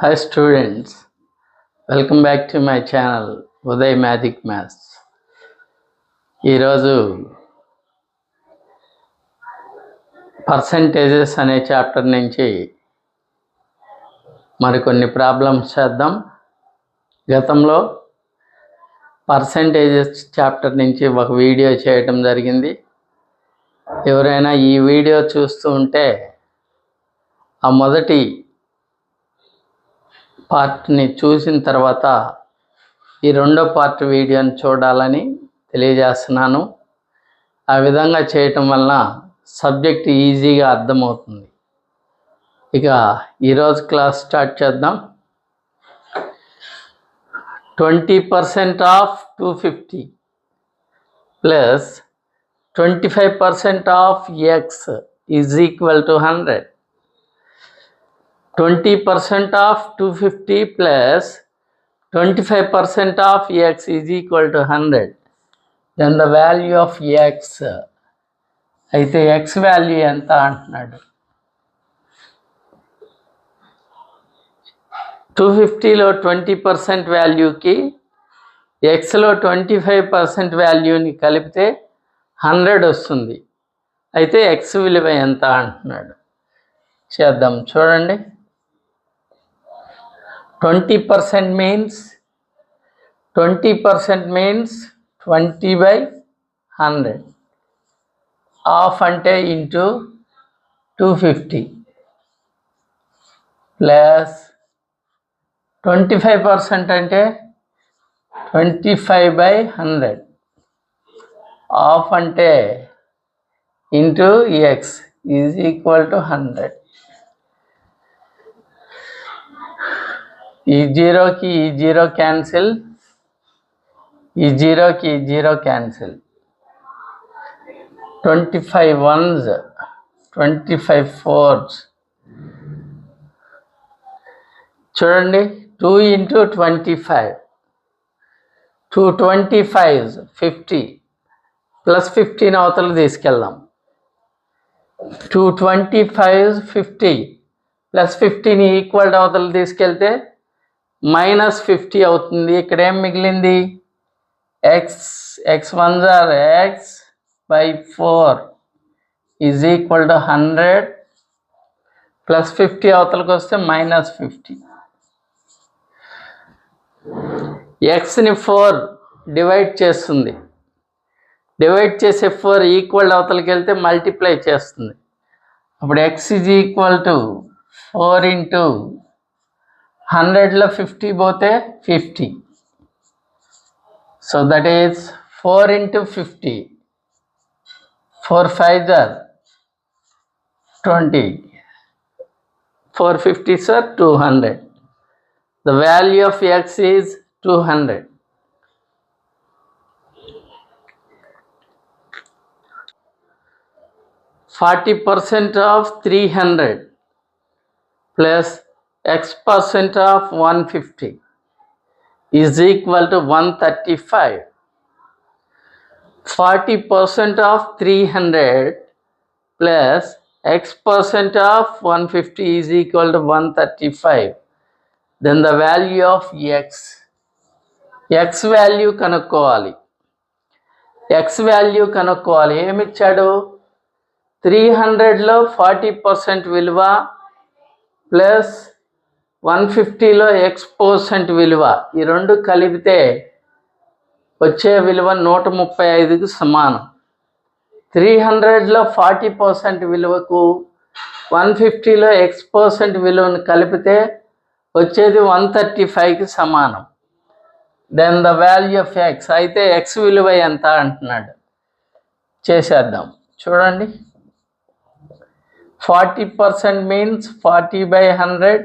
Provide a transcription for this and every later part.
Hi students, welcome back to my channel Uday Magic Maths. ఈరోజు percentages అనే chapter నుంచి మరికొన్ని ప్రాబ్లమ్స్ చేద్దాం. గతంలో పర్సంటేజెస్ చాప్టర్ నుంచి ఒక వీడియో చేయటం జరిగింది. ఎవరైనా ఈ వీడియో చూస్తూ ఉంటే ఆ మొదటి పార్ట్ని చూసిన తర్వాత ఈ రెండో పార్ట్ వీడియోని చూడాలని తెలియజేస్తున్నాను. ఆ విధంగా చేయటం వలన సబ్జెక్ట్ ఈజీగా అర్థమవుతుంది. ఇక ఈరోజు క్లాస్ స్టార్ట్ చేద్దాం. 20% of 250 plus 25% of X is equal to 100. 20% of 250 plus 25% of x is equal to 100. Then the value of x, అయితే x వాల్యూ ఎంత అంటున్నాడు. 250లో 20% వాల్యూకి xలో 25% వాల్యూని కలిపితే 100 వస్తుంది. అయితే x విలువ ఎంత అంటున్నాడు. చేద్దాం చూడండి. 20% means 20/100. Half అంటే into 250 ప్లస్ 25% అంటే 25/100. half అంటే into x is equal to 100. ఈ జీరోకి ఈ జీరో క్యాన్సిల్, ఈ జీరోకి ఈ జీరో క్యాన్సిల్. 25 ones, 25 fours. చూడండి, 2 into 25, 2 25s 50 ప్లస్ 15 అవతల తీసుకెళ్దాం. 2 25s 50 ప్లస్ 15 ఈక్వల్ అవతల తీసుకెళ్తే -50 అవుతుంది. ఇక్కడ ఏం మిగిలింది? x 1s are x/4 is equal to 100 plus 50 అవతలకు వస్తే -50. ఎక్స్ని 4 డివైడ్ చేస్తుంది. డివైడ్ చేసే 4 ఈక్వల్ అవతలకి వెళ్తే మల్టిప్లై చేస్తుంది. అప్పుడు x is equal to 4 into 100లో 50 పోతే 50. So that is 4 into 50. 4 5s are 20. 4 50s are 200. The value of x is 200. 40% of 300 plus x% of 150 is equal to 135. 40% of 300 plus x% of 150 is equal to 135. Then the value of x value కనుక్కోవాలి. x value కనుక్కోవాలి. ఏమిచ్చాడు? 300లో 40% విలువ plus 150లో x% విలువ, ఈ రెండు కలిపితే వచ్చే విలువ 135కి సమానం. 300లో 40% విలువకు 150లో x% విలువను కలిపితే వచ్చేది 135కి సమానం. Then the value of x, అయితే x విలువ ఎంత అంటున్నాడు. చేసేద్దాం చూడండి. 40% means 40/100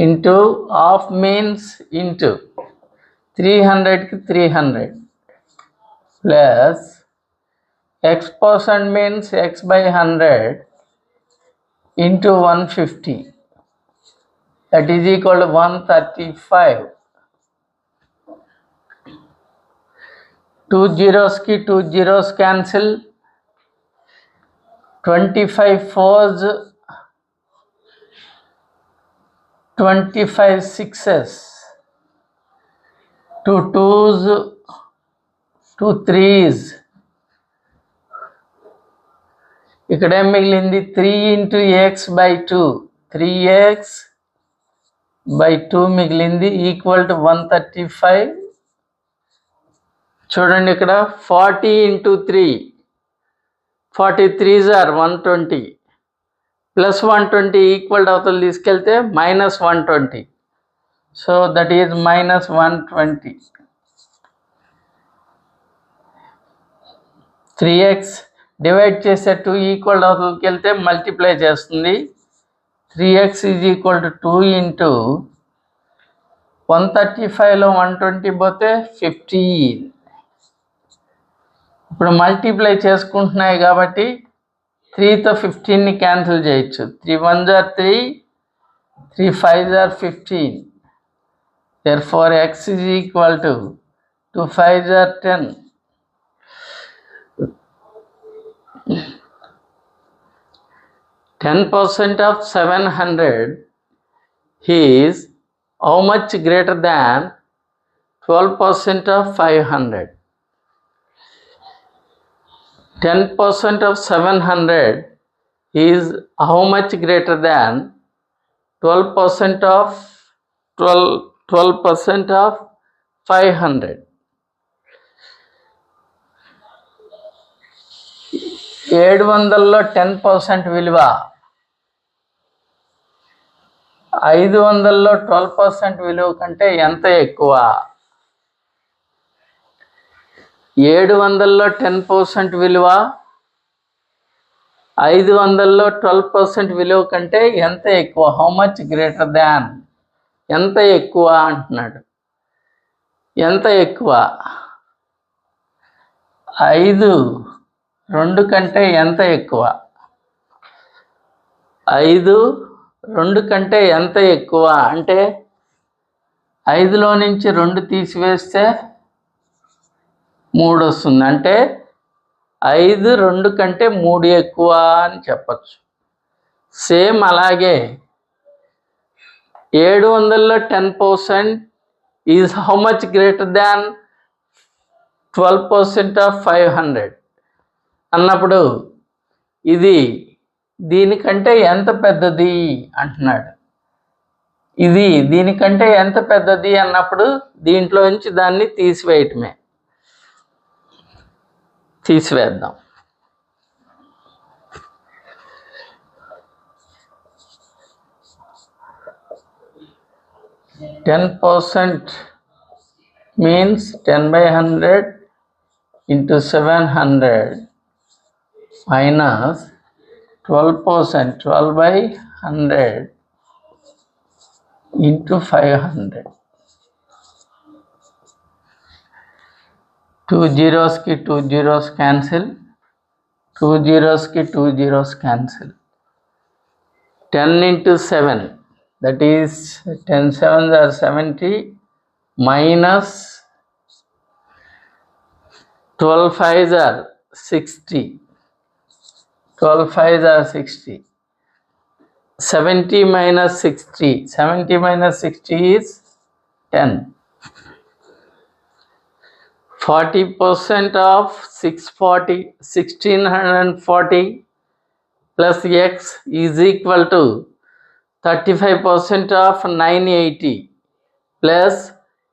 into half means into 300కి 300 plus x% means x/100 into 150, that is equal to 135. 2 zeros-కి 2 zeros cancel. 25 4s 25 6s, 2 2s, 2 3s. ఇక్కడ ఏం మిగిలింది? 3 into x/2, 3x/2 మిగిలింది ఈక్వల్ టు 135. చూడండి ఇక్కడ 40 into 3, 43s are 120, plus 120 equal అవతల తీసుకెళ్తే -120. So that is -120. 3x divide చేసే 2 equal అవతలకి వెళ్తే మల్టిప్లై చేస్తుంది. 3x is equal to 2 into 135లో 120 పోతే 15. ఇప్పుడు మల్టిప్లై చేసుకుంటున్నాయి కాబట్టి 3తో 15ని క్యాన్సిల్ చేయొచ్చు. 3 1s are 3, 3 5s are 15. Therefore x is equal to 2 5s are 10. 10% of 700 is how much greater than 12% of 500? 10% of 700 is how much greater than 12% of 500? 700లో 10% విలువ 500లో 12% విలువ కంటే ఎంత ఎక్కువ? 700లో 10% విలువ 500లో 12% విలువ కంటే ఎంత ఎక్కువ? హౌ మచ్ గ్రేటర్ దాన్, ఎంత ఎక్కువ అంటున్నాడు. ఎంత ఎక్కువ? 5 2 కంటే ఎంత ఎక్కువ? 5 2 కంటే ఎంత ఎక్కువ అంటే 5లో నుంచి 2 తీసివేస్తే 3 వస్తుంది. అంటే 5 2 కంటే 3 ఎక్కువ అని చెప్పచ్చు. సేమ్ అలాగే 700లో 10% is how much greater than 12% of 500 అన్నప్పుడు ఇది దీనికంటే ఎంత పెద్దది అంటున్నాడు. ఇది దీనికంటే ఎంత పెద్దది అన్నప్పుడు దీంట్లో నుంచి దాన్ని తీసివేద్దాం. 10% means 10/100 into 700 minus 12%, 12/100 into 500. 2 zeros ki 2 zeros cancel, 2 zeros ki 2 zeros cancel. 10 into 7, that is 10 7s are 70 minus 12 5s are 60. 12 5s are 60. 70 minus 60. 70 minus 60 is 10. 40% of 1640 plus x is equal to 35% of 980 plus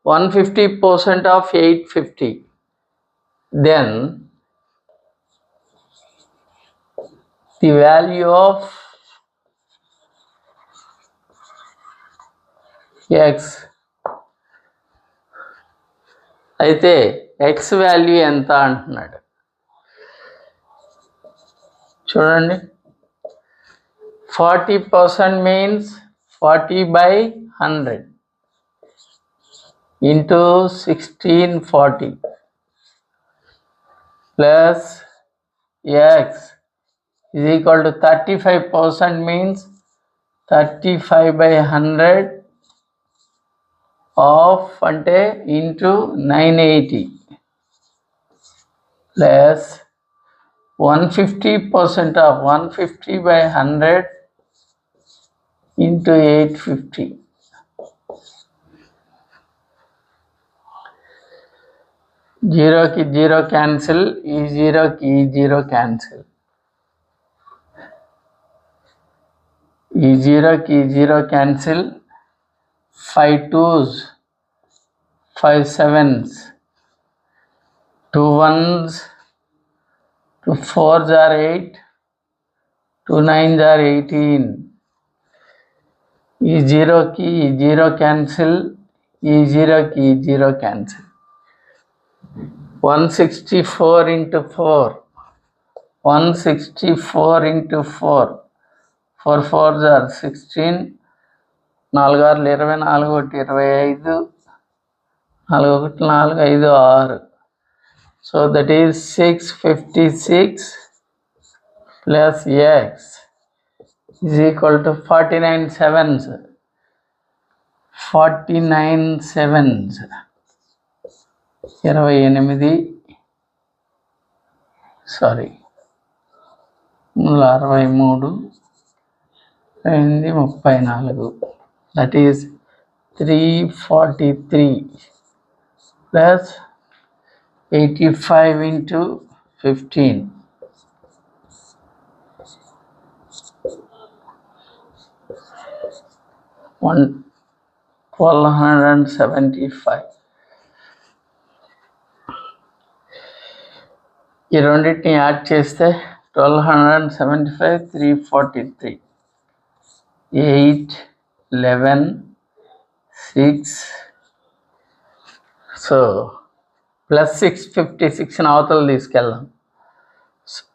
150% of 850. Then the value of x అయితే x value ఎంత అంటున్నాడు. చూడండి 40% means 40/100 into 1640 plus x is equal to 35% means 35/100 of అంటే into 980 plus 150% of 150/100 into 850. జీరోకి zero cancel, ఈ జీరోకి ఈ zero cancel, ఈ జీరోకి ఈ zero cancel. 5 2s, 5 7s, 2 1s, 2 4s are 8, 2 9s are 18. ఈ జీరోకి ఈ జీరో క్యాన్సిల్, ఈ జీరోకి ఈ zero cancel. 164 into 4, 164 into 4, 4 4s are 16, 4 6 24, 1 25, 4 1 4 5 6. So that is 656 plus x is equal to 49 sevens. 49 sevens. 28, sorry 63, 34. That is 343 plus 85 into 15. 1275. ఈ రెండింటిని add చేస్తే 1275, 343, 8 11 6. So plus 656 అవతల తీసుకెళ్దాం.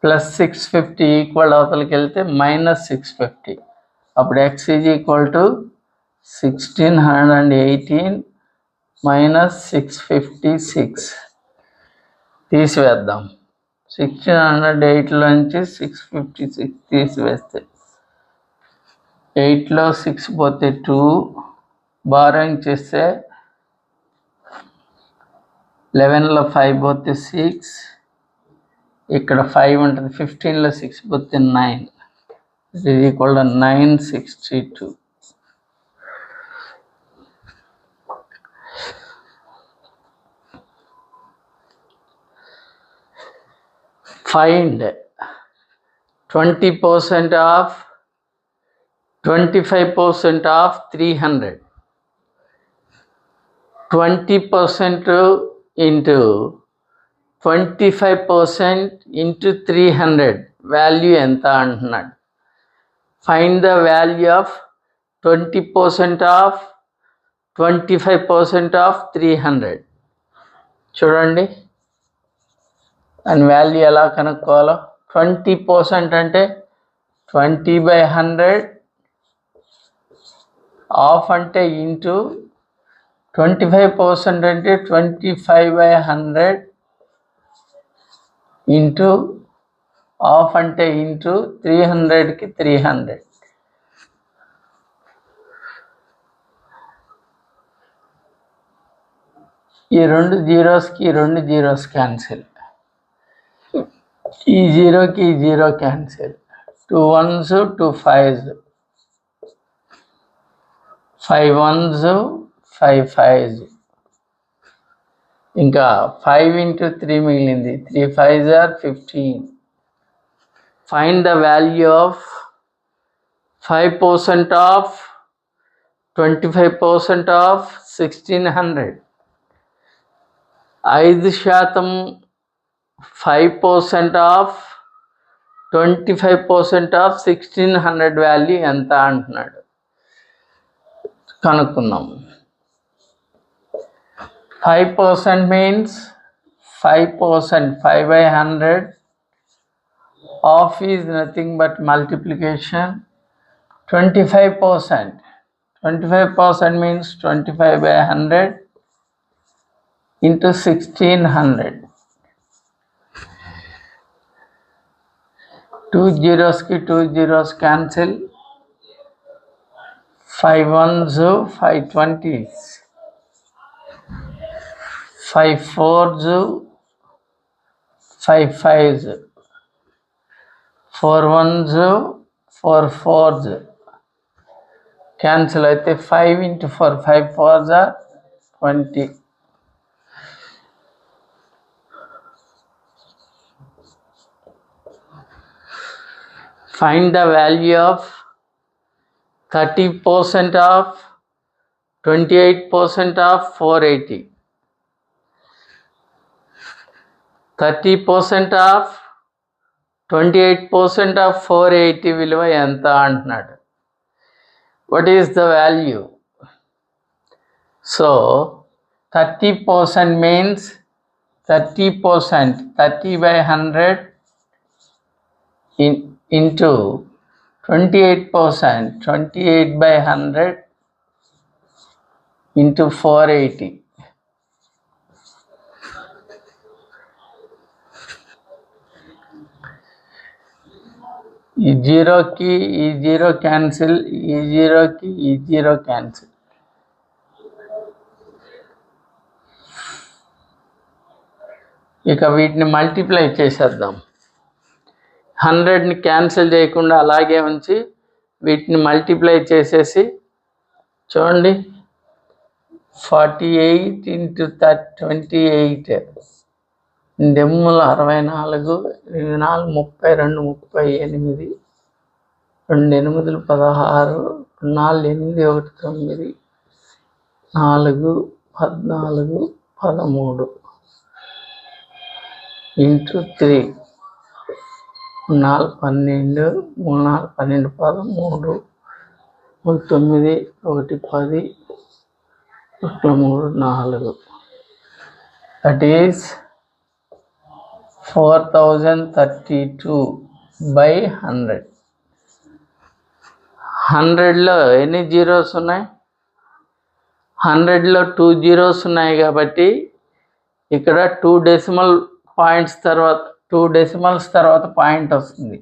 ప్లస్ 650 ఈక్వల్ అవతలకి వెళ్తే మైనస్ 650. అప్పుడు x is equal to 1618 minus 656 తీసివేద్దాం. 1608లోంచి 656 తీసివేస్తే 8లో 6 పోతే 2, బారోయింగ్ చేస్తే 11లో 5 పోతే 6, ఇక్కడ 5 ఉంటుంది. 15లో 6 పోతే 9. It is equal to 962. Find 20% of 25% of 300. 20% into 25% into 300 value ఎంత అంటున్నాడు. Find the value of 20% of 25% of 300. చూడండి దాని వాల్యూ ఎలా కనుక్కోవాలో. 20% అంటే 20/100, ఆఫ్ అంటే ఇంటూ, 25% అంటే 25/100 ఇంటూ, ఆఫ్ అంటే ఇంటూ, 300కి 300. ఈ రెండు జీరోస్కి ఈ రెండు జీరోస్ క్యాన్సిల్, ఈ జీరోకి ఈ zero cancel. 2 1s, 2 5s, 5 1s, 5 5s. ఇంకా 5 into 3 మిగిలింది. 3 5s are 15. Find the value of 5% of 25% of 1600. 5% 5% of 25% of 1600 value ఎంత అంటున్నాడు. కనుక్కుందాం. 5% means 5%, 5/100. Off is nothing but multiplication. 25%, 25% means 25/100 into 1600. 2 zeros ki 2 zeros cancel. 5 1s, 5 20s. 5 4s, 5 5s. 4 1s, 4 4s. Cancel అయితే 5 into 4, 5 4s are 20. Find the value of 30% of 28% of 480. 30% of 28% of 480 విలువ ఎంత అంటున్నాడు. What is the value? So 30% means 30%, 30 by 100 into 28%, 28 by 100 into 480. ఈ జీరోకి ఈ zero cancel, ఈ జీరోకి ఈ జీరో క్యాన్సిల్. ఇక వీటిని మల్టిప్లై చేసేద్దాం. 100ని క్యాన్సిల్ చేయకుండా అలాగే ఉంచి వీటిని మల్టిప్లై చేసేసి చూడండి. 48 into 28 డెమ్ములు 64, 4 32, 38, 2 8 16, 4 8 1 9, 4 14 13 into 3, 4 12, 3 4 12 13, 3 9 1 10, 1 3 4. That is 4032 by 100. 100లో ఎన్ని జీరోస్ ఉన్నాయి? 100లో 2 జీరోస్ ఉన్నాయి కాబట్టి ఇక్కడ 2 డెసిమల్ పాయింట్స్ తర్వాత 2 డెసిమల్స్ తర్వాత పాయింట్ వస్తుంది.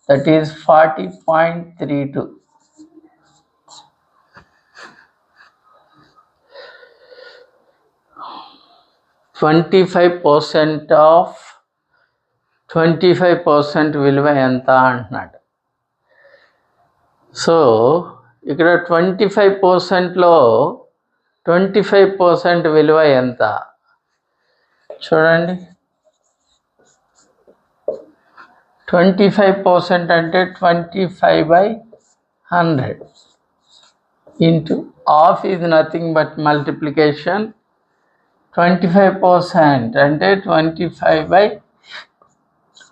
That is 40.32. ఆఫ్ 25% విలువ ఎంత అంటున్నాడు. సో ఇక్కడ 25%లో 25% విలువ ఎంత చూడండి. 25% అంటే 25 by 100 into half is nothing but multiplication. 25% అంటే 25 by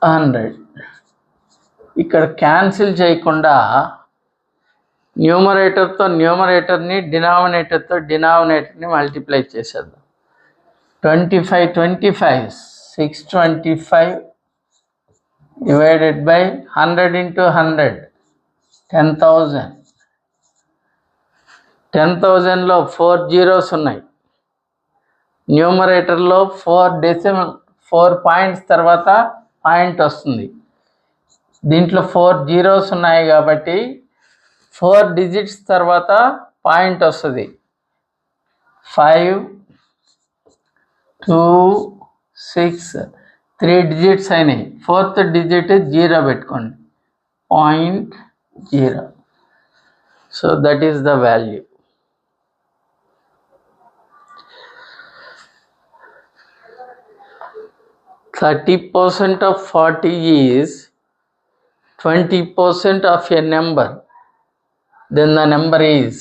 100. ఇక్కడ క్యాన్సిల్ చేయకుండా న్యూమరేటర్తో న్యూమరేటర్ని, డినామినేటర్తో డినామినేటర్ని మల్టిప్లై చేసేద్దాం. 25 25 625 divided by 100 into 100 10,000. 10,000లో 4 జీరోస్ ఉన్నాయి. న్యూమరేటర్లో 4 పాయింట్స్ తర్వాత పాయింట్ వస్తుంది. దీంట్లో 4 జీరోస్ ఉన్నాయి కాబట్టి 4 డిజిట్స్ తర్వాత పాయింట్ వస్తుంది. 5 2 6 3 డిజిట్స్ అయినాయి. 4th డిజిట్ 0 పెట్టుకోండి. 0.0. So that is the value. %30 of 40 is 20% of a number. Then the number is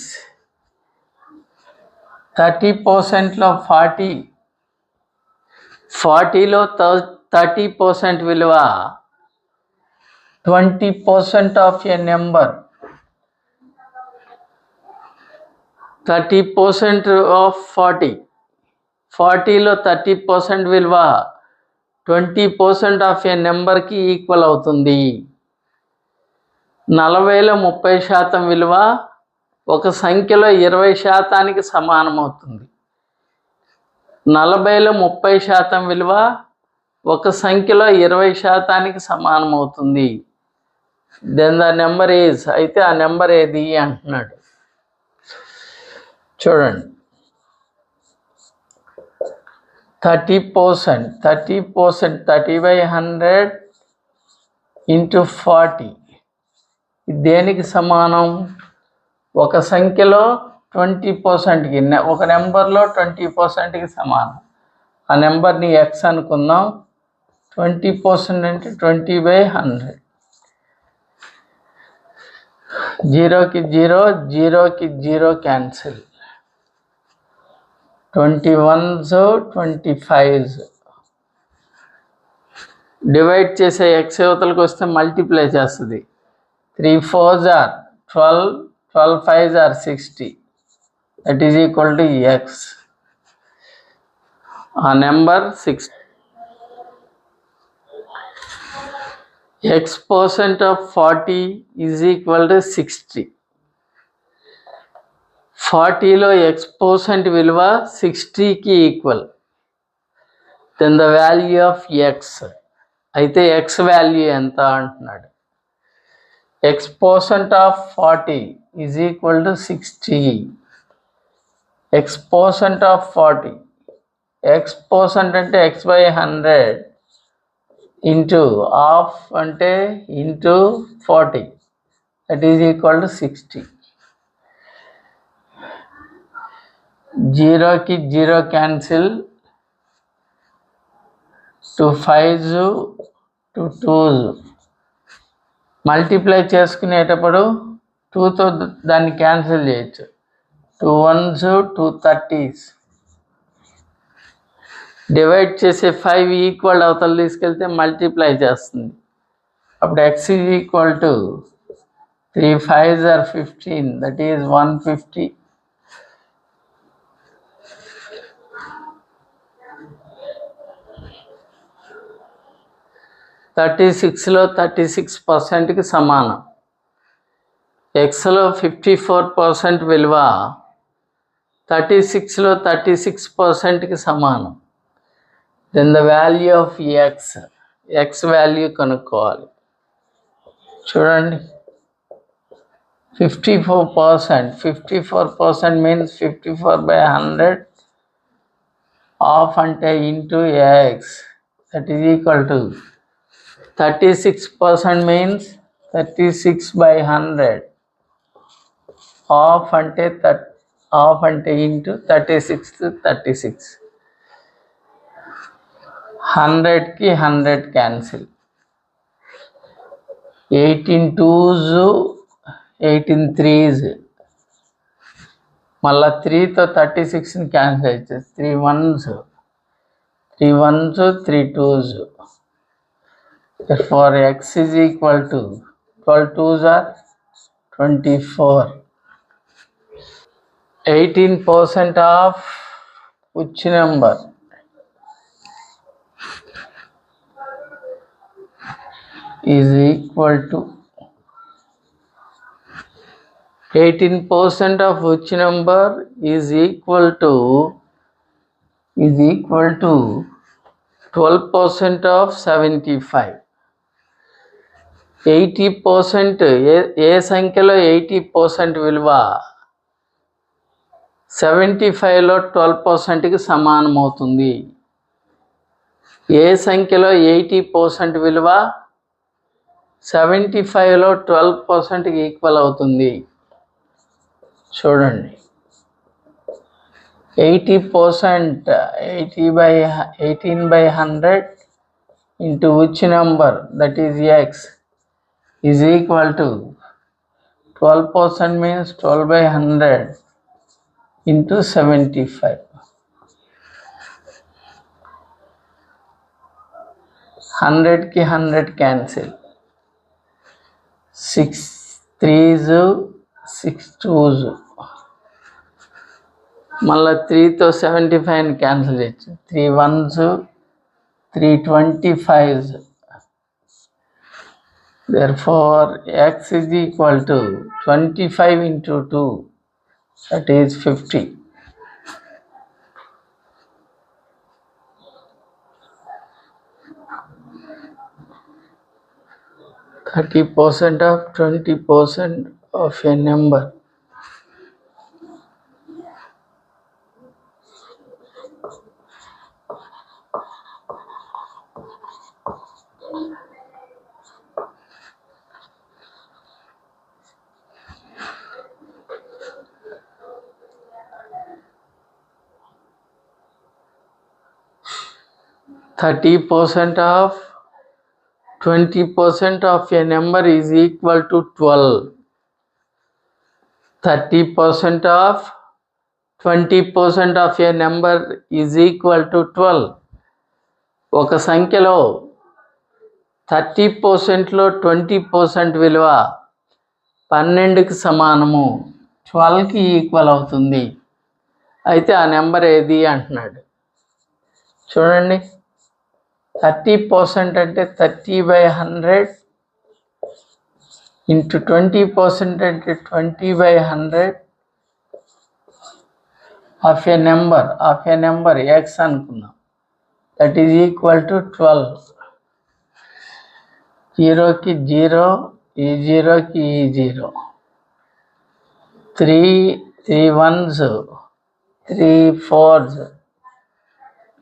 30% of 40. 40లో 30% విలువ 20% of a number. 30% of 40. 40లో 30% విలువ 20% ఆఫ్ ఏ నెంబర్కి ఈక్వల్ అవుతుంది. 40లో 30% విలువ ఒక సంఖ్యలో 20%కి సమానం అవుతుంది. 40లో 30% విలువ ఒక సంఖ్యలో 20%కి సమానం అవుతుంది. దెన్ ద నెంబర్ ఈజ్, అయితే ఆ నెంబర్ ఏది అంటున్నాడు. చూడండి. 30%, 30 by 100 into 40 దేనికి సమానం? ఒక సంఖ్యలో 20%కి, ఒక నెంబర్లో 20%కి సమానం. ఆ నెంబర్ని ఎక్స్ అనుకుందాం. 20% అంటే 20 by 100. జీరోకి జీరో, జీరోకి zero cancel. 21s 25s divide చేసే ఎక్స్ యువతలకు వస్తే మల్టిప్లై చేస్తుంది. 3 4s are 12, 12 5s are 60. That is equal to x. A number 6. X% of 40 is equal to 60. 40లో x% విలువ 60కి equal. Then the value of X. అయితే X value ఎంత అంటున్నాడు. x% of 40 is equal to 60. x% of 40. x% అంటే x by 100 into half అంటే into 40. That is equal to 60. జీరోకి zero cancel. 2 5s 2 2s multiply చేసుకునేటప్పుడు 2తో దాన్ని క్యాన్సిల్ చేయొచ్చు. 2 1s 2 30s డివైడ్ చేసే 5 ఈక్వల్ అవతల తీసుకెళ్తే మల్టిప్లై చేస్తుంది. అప్పుడు x is equal to 3 5s are 15. That is 150. 36లో 36%కి సమానం. ఎక్స్లో 54% విలువ 36లో 36%కి సమానం. Then the value of x. X వాల్యూ కనుక్కోవాలి. చూడండి, 54%. 54% మీన్స్ 54/100. హాఫ్ అంటే into x. That is equal to 36% means 36/100. Half అంటే ఇంటూ 36 36. 100కి 100 క్యాన్సిల్. 18 2s 18 3s మళ్ళా 3తో 36ని క్యాన్సిల్ అవుతుంది. 3 1s 3 1s 3 2s. Therefore x is equal to 12 2s are 24. 18% of which number is equal to 18% of which number is equal to 12% of 75. 80% ఏ సంఖ్యలో 80% విలువ 75లో 12%కి సమానమవుతుంది. ఏ సంఖ్యలో 80% విలువ 75లో 12%కి equal అవుతుంది. చూడండి, 80% 18/100 into which number, that is x, is equal to 12% means 12/100 into 75. 100కి 100 cancel. 6 3s 6 2s మళ్ళీ 3తో 75ని cancel చేయొచ్చు. 3 1s 3 25s. Therefore x is equal to 25 into 2, that is 50. 30% of 20% of a number. (30% of 20% of a number is equal to 12. 30% of 20% of a number is equal to 12. ఒక సంఖ్యలో 30%లో 20% విలువ 12కి సమానము, 12కి equal అవుతుంది. అయితే ఆ number ఏది అంటున్నాడు. చూడండి, 30% అంటే 30/100 ఇంటూ 20% అంటే 20/100 ఆఫ్ ఏ నెంబర్ ఎక్స్ అనుకుందాం. That is equal to 12. 0కి 0, ఈ 0కి ఈ 0, 3 1s, 3 4s,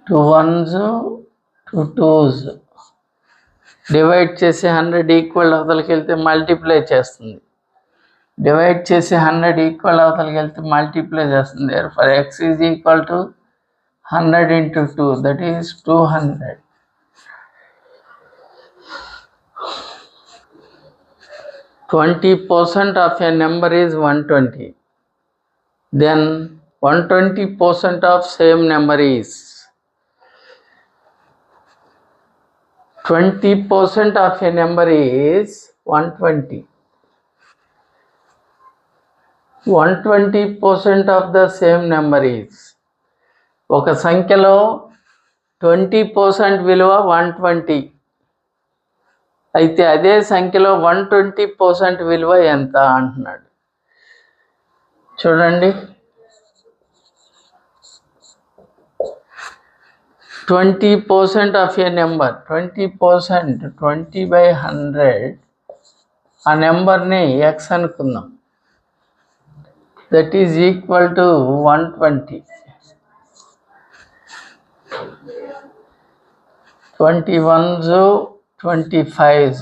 2 1s, 2 2s. Divide చేసి 100 ఈక్వల్ అవతలకి వెళ్తే మల్టిప్లై చేస్తుంది. డివైడ్ చేసి 100 ఈక్వల్ అవతలకి వెళ్తే మల్టిప్లై చేస్తుంది. For X is equal to 100 into 2, that is 200. 20% of a number is 120. Then 120% of same number is 20% of a number is 120. 120% of the same number is, ఒక సంఖ్యలో 20% విలువ 120. అయితే అదే సంఖ్యలో 120% విలువ ఎంత అంటున్నాడు. చూడండి, 20% ఆఫ్ ఏ నెంబర్, 20%, 20/100. ఆ నెంబర్ని ఎక్స్ అనుకుందాం. That is equal to 120. 21s, 25s.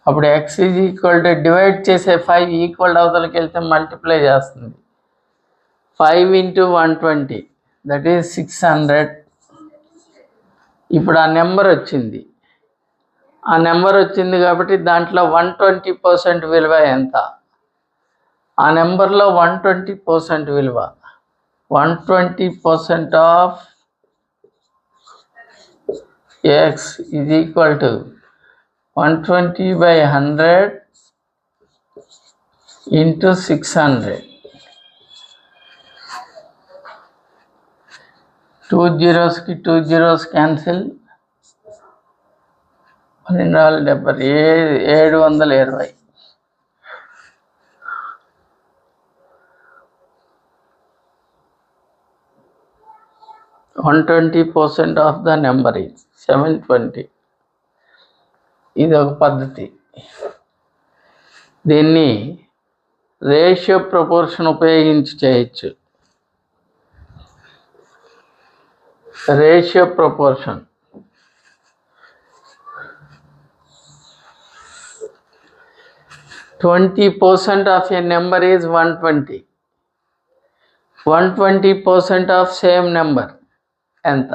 అప్పుడు X is equal to, divide చేసే 5 ఈక్వల్ అవతలకి వెళ్తే మల్టిప్లై చేస్తుంది. 5 into 120, దట్ ఈజ్ 600. ఇప్పుడు ఆ నెంబర్ వచ్చింది. ఆ నెంబర్ వచ్చింది కాబట్టి దాంట్లో 120% విలువ ఎంత? ఆ నెంబర్లో 120% విలువ, 120% of x is equal to 120/100 into 600. 2 zeros की 2 zeros cancel. 720. 120% of the number is 720. ఇది ఒక పద్ధతి. దీన్ని రేషియో ప్రపోర్షన్ ఉపయోగించి చేయొచ్చు. Ratio proportion, %20 of a number is 120. 120% of same number ఎంత?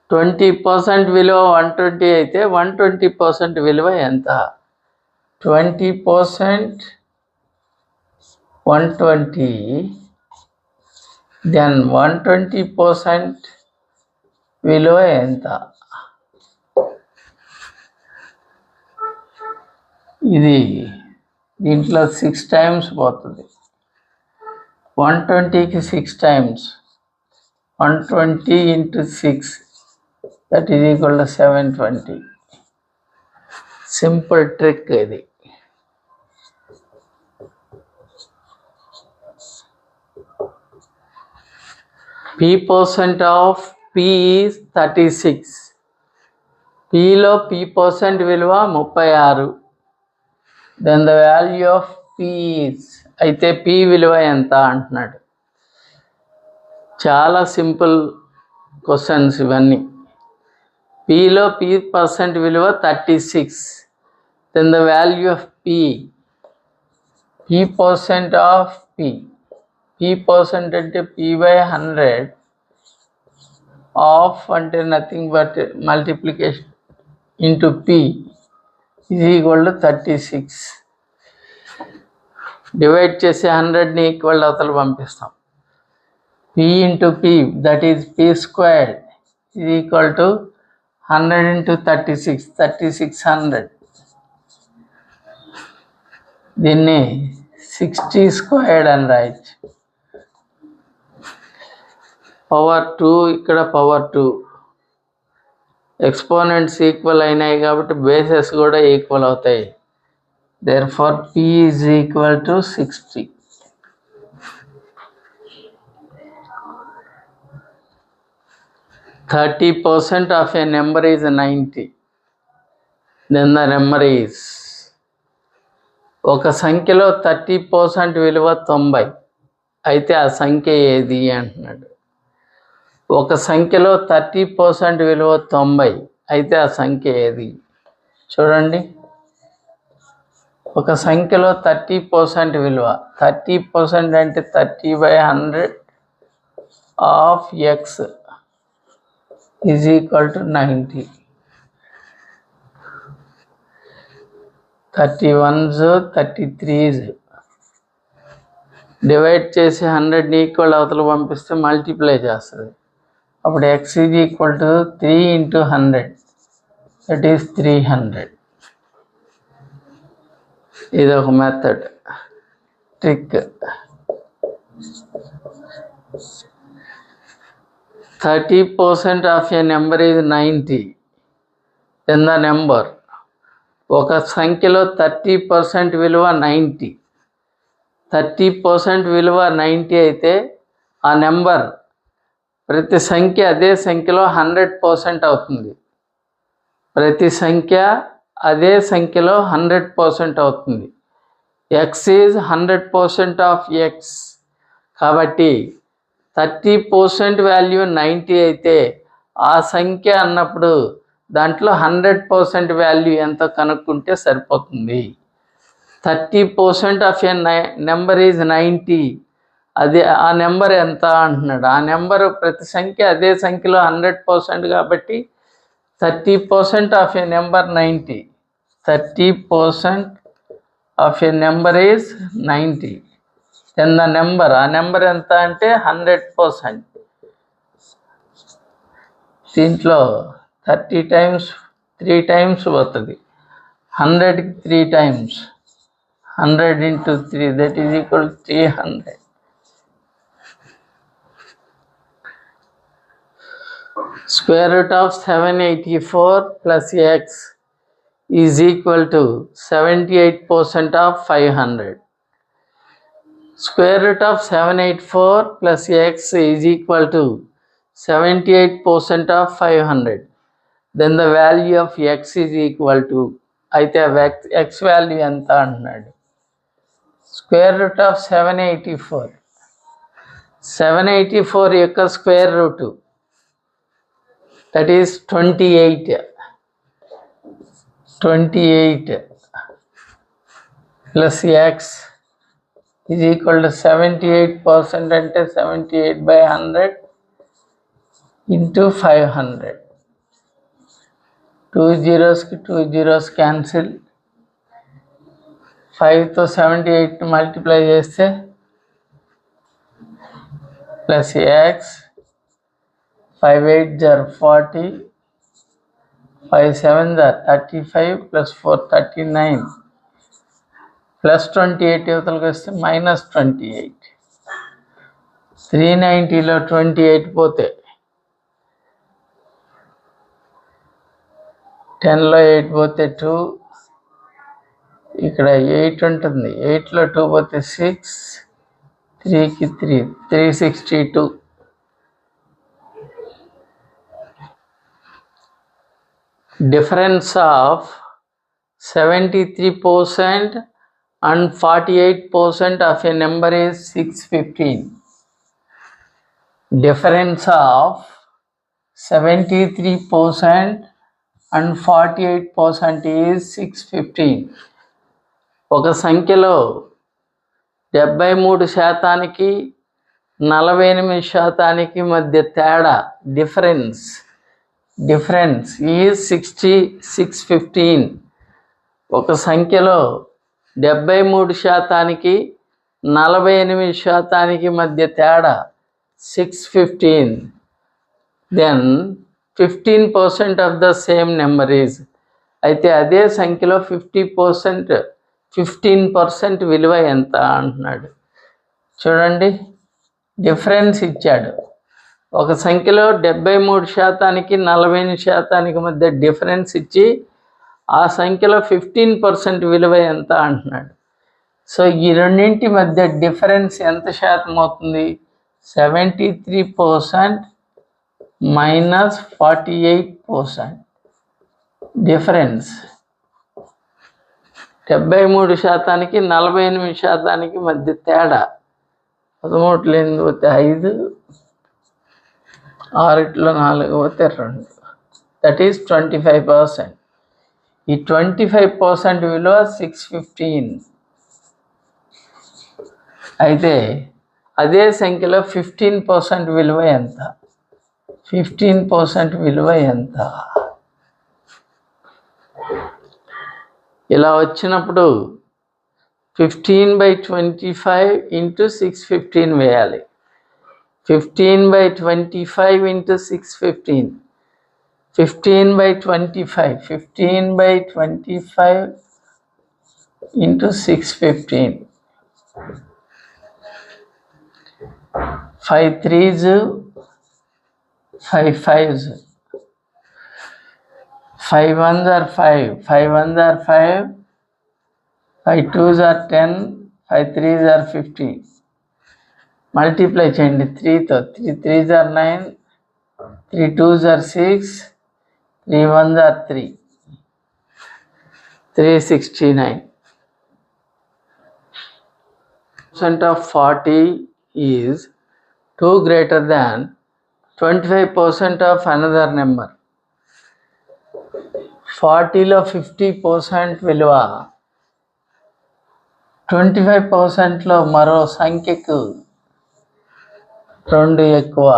20% విలువ 120 అయితే 120% విలువ ఎంత? 20% 120, then 120% విలువ ఎంత? ఇది దీంట్లో 6 times పోతుంది. 120కి 6 times, 120 into 6, that is equal to 720. Simple trick ఇది. P% of P is 36. Pలో P% విలువ 36. Then the value of P is, అయితే P విలువ ఎంత అంటున్నాడు. చాలా సింపుల్ క్వశ్చన్స్ ఇవన్నీ. Pలో P% విలువ 36. Then the value of P, P% of P. P% అంటే P/100 ఆఫ్ అంటే nothing but multiplication into P is equal to 36. Divide చేసి 100ని ఈక్వల్ అవతల పంపిస్తాం. p into p, that is p squared is equal to 100 into 36, 3600. దీన్ని 60 squared అని రాయొచ్చు. Power 2, ఇక్కడ పవర్ 2. ఎక్స్పోనెంట్స్ ఈక్వల్ అయినాయి కాబట్టి బేసెస్ కూడా ఈక్వల్ అవుతాయి. Therefore p is equal to 60. %30 of a number is 90. Then the number is, ఒక సంఖ్యలో 30% విలువ 90 అయితే ఆ సంఖ్య ఏది అంటున్నాడు. ఒక సంఖ్యలో 30% విలువ 90 అయితే ఆ సంఖ్య ఏది? చూడండి, ఒక సంఖ్యలో 30% విలువ, 30% అంటే 30/100 of x is equal to 90. 31s 33s. Divide చేసి 100ని ఈక్వల్ అవతల పంపిస్తే మల్టిప్లై చేస్తుంది. అప్పుడు x is equal to 3 into 100, that is 300. ఇది ఒక method, trick. 30% of a number is 90. Then the number, ఒక సంఖ్యలో 30% విలువ 90. 30% విలువ 90 అయితే ఆ నెంబర్ ప్రతి సంఖ్య అదే సంఖ్యలో 100% అవుతుంది. ప్రతి సంఖ్య అదే సంఖ్యలో 100% అవుతుంది. x is 100% of x. కాబట్టి 30% వాల్యూ 90 అయితే ఆ సంఖ్య అన్నప్పుడు దాంట్లో 100% వాల్యూ ఎంత కనుక్కుంటే సరిపోతుంది. 30% ఆఫ్ ఏ నెంబర్ ఈజ్ 90. అదే ఆ నెంబర్ ఎంత అంటున్నాడు. ఆ నెంబరు ప్రతి సంఖ్య అదే సంఖ్యలో 100% కాబట్టి 30% of a number 90. 30% of a number is 90. Then the number, ఆ నెంబర్ ఎంత అంటే 100%. దీంట్లో 30 టైమ్స్ 3 టైమ్స్ పోతుంది. 100కి 3 times, 100 into 3, that is equal 300. Square root of 784 plus x is equal to 78% of 500. Square root of 784 plus x is equal to 78% of 500. Then the value of x is equal to, అయితే x value ఎంత అంటున్నాడు. Square root of 784 యొక్క square root, that is 28 plus x is equal to 78% అంటే 78/100 into 500. 2 zeros కి 2 zeros cancel. 5తో 78 multiply చేస్తే plus x, 5 8 are 40, 5 7 are 35 plus 4 39 plus 28 యువతలకు వస్తే minus 28. 390లో 28 పోతే 10లో 8 పోతే 2, ఇక్కడ 8 ఉంటుంది. 8లో 2 పోతే 6, 3కి 3, 362. Difference of 73% and 48% of a number is 615. Difference of 73% and 48% is 615. ఒక సంఖ్యలో 73%కి 48% మధ్య తేడా, డిఫరెన్స్ ఈజ్ 615. ఒక సంఖ్యలో 73%కి 48% మధ్య తేడా 615. Then 15% of the same number is. అయితే అదే సంఖ్యలో 15% విలువ ఎంత అంటున్నాడు. చూడండి, డిఫరెన్స్ ఇచ్చాడు. ఒక సంఖ్యలో 73% 48% మధ్య డిఫరెన్స్ ఇచ్చి ఆ సంఖ్యలో 15% విలువ ఎంత అంటున్నాడు. సో ఈ రెండింటి మధ్య డిఫరెన్స్ ఎంత శాతం అవుతుంది? 73% మైనస్ 48%. డిఫరెన్స్ 73% 48% మధ్య తేడా. 13 లేనిది పోతే 5, 6 4 పోతే 2, దట్ ఈస్ 25%. ఈ 25% విలువ 615. అయితే అదే సంఖ్యలో 15% విలువ ఎంత? 15% విలువ ఎంత? ఇలా వచ్చినప్పుడు 15/25 ఇంటూ 615 వేయాలి. 15/25 into 615. 15/25 15/25 into 615. 5 3s 5 5s. 5 1s are 5, 5 1s are 5, 5 2s are 10, 5 3s are 15. Multiply చేయండి 3తో. 3 3s are 9, 3 2s are 6, 3 1s are 3, 369. Percent of 40 is 2 greater than 25% of another number. 40లో 50% విలువ 25%లో మరో సంఖ్యకు 2 ఎక్కువ.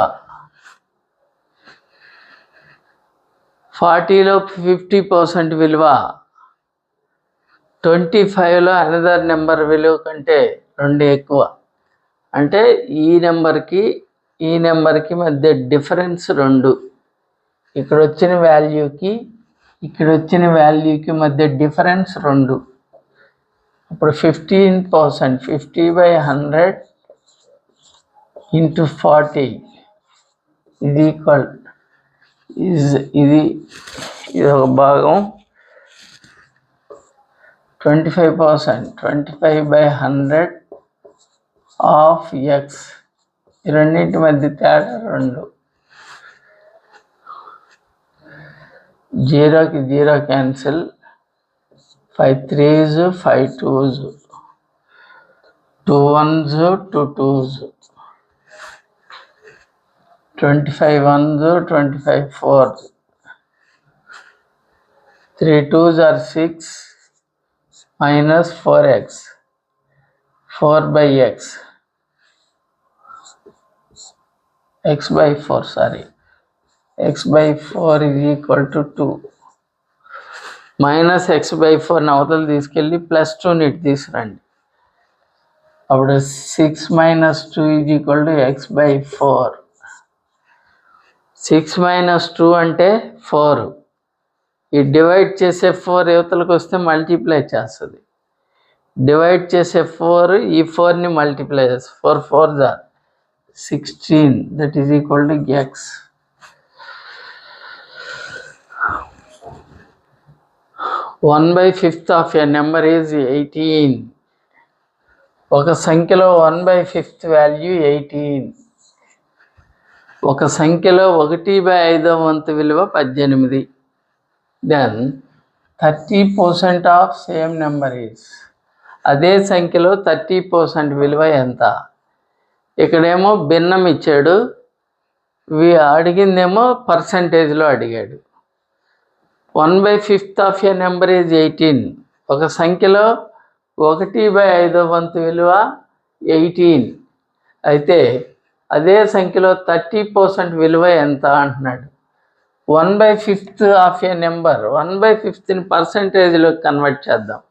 40లో 50% విలువ 25లో అనదర్ నెంబర్ విలువ కంటే 2 ఎక్కువ. అంటే ఈ నెంబర్కి ఈ నెంబర్కి మధ్య డిఫరెన్స్ 2. ఇక్కడ వచ్చిన వాల్యూకి మధ్య డిఫరెన్స్ 2. అప్పుడు 15%. 50/100 ఇంటూ 40 ఇది ఈక్వల్ ఇది ఒక భాగం 25%. 25/100 ఆఫ్ ఎక్స్. ఈ రెండింటి మధ్య తేడా 2. 0కి 0 cancel. 5 3s 5 2s, 2 1s 2 2s, 25 1s 25 4s, 3 2s are 6 minus 4x, 4/x, x/4 sorry, x/4 is equal to 2. Minus x/4 అవతలు తీసుకెళ్ళి +2 ఇటు తీసుకురండి. అప్పుడు 6 - 2 is equal to x/4. 6 - 2 అంటే 4. ఈ డివైడ్ చేసే 4 యువతలకు వస్తే మల్టిప్లై చేస్తుంది. డివైడ్ చేసే 4 ఈ 4ని మల్టిప్లై చేస్తుంది. 4 4s are 16. That is equal to x. One by fifth of a number is 18. ఒక సంఖ్యలో 1/5 వాల్యూ 18. ఒక సంఖ్యలో 1/5వ వంతు విలువ 18. Then 30% of same number is. అదే సంఖ్యలో 30% విలువ ఎంత? ఇక్కడేమో భిన్నం ఇచ్చాడు, అడిగిందేమో పర్సంటేజ్లో అడిగాడు. 1/5 ఆఫ్ ఏ నెంబర్ ఈజ్ 18. ఒక సంఖ్యలో 1/5వ వంతు విలువ 18. అయితే అదే సంఖ్యలో 30% విలువ ఎంత అంటున్నాడు. 1/5 ఆఫ్ ఏ నెంబర్, 1/5ని పర్సంటేజ్లో కన్వర్ట్ చేద్దాం.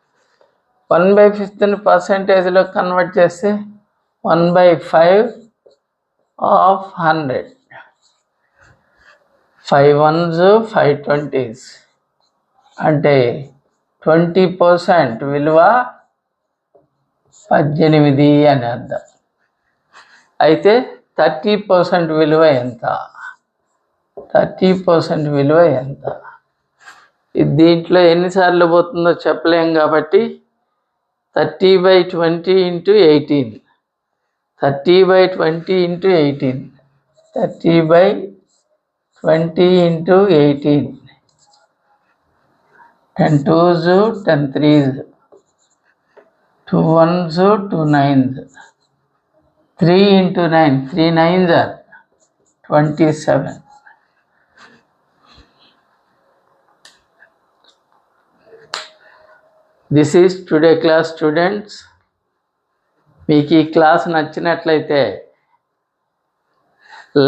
1/5ని పర్సెంటేజ్లో కన్వర్ట్ చేస్తే 1/5 ఆఫ్ 100. 5 ones 5 20s అంటే 20% విలువ 18 అని అర్థం. అయితే 30% విలువ ఎంత? 30% విలువ ఎంత? దీంట్లో ఎన్నిసార్లు పోతుందో చెప్పలేం కాబట్టి 30/20 × 18. 30/20 × 18. 30/20 × 18. 10 2s 10 3s, 2 1s 2 9s, 3 × 9, 3 9s are 27. This is today class students. మీకు ఈ క్లాస్ నచ్చినట్లయితే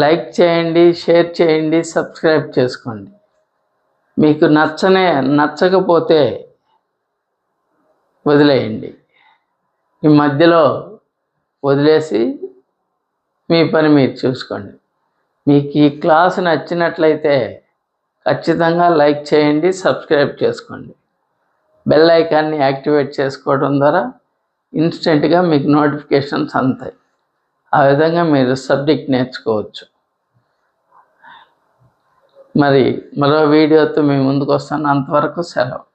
లైక్ చేయండి, షేర్ చేయండి, సబ్స్క్రైబ్ చేసుకోండి. మీకు నచ్చకపోతే వదిలేయండి. ఈ మధ్యలో వదిలేసి మీ పని మీరు చూసుకోండి. మీకు ఈ క్లాస్ నచ్చినట్లయితే ఖచ్చితంగా లైక్ చేయండి, సబ్స్క్రైబ్ చేసుకోండి. బెల్ ఐకాన్ని యాక్టివేట్ చేసుకోవడం ద్వారా ఇన్స్టెంట్గా మీకు నోటిఫికేషన్స్ అందుతాయి. ఆ విధంగా మీరు సబ్జెక్ట్ నేర్చుకోవచ్చు. మరి మరో వీడియోతో మీ ముందుకు వస్తాను. అంతవరకు సెలవు.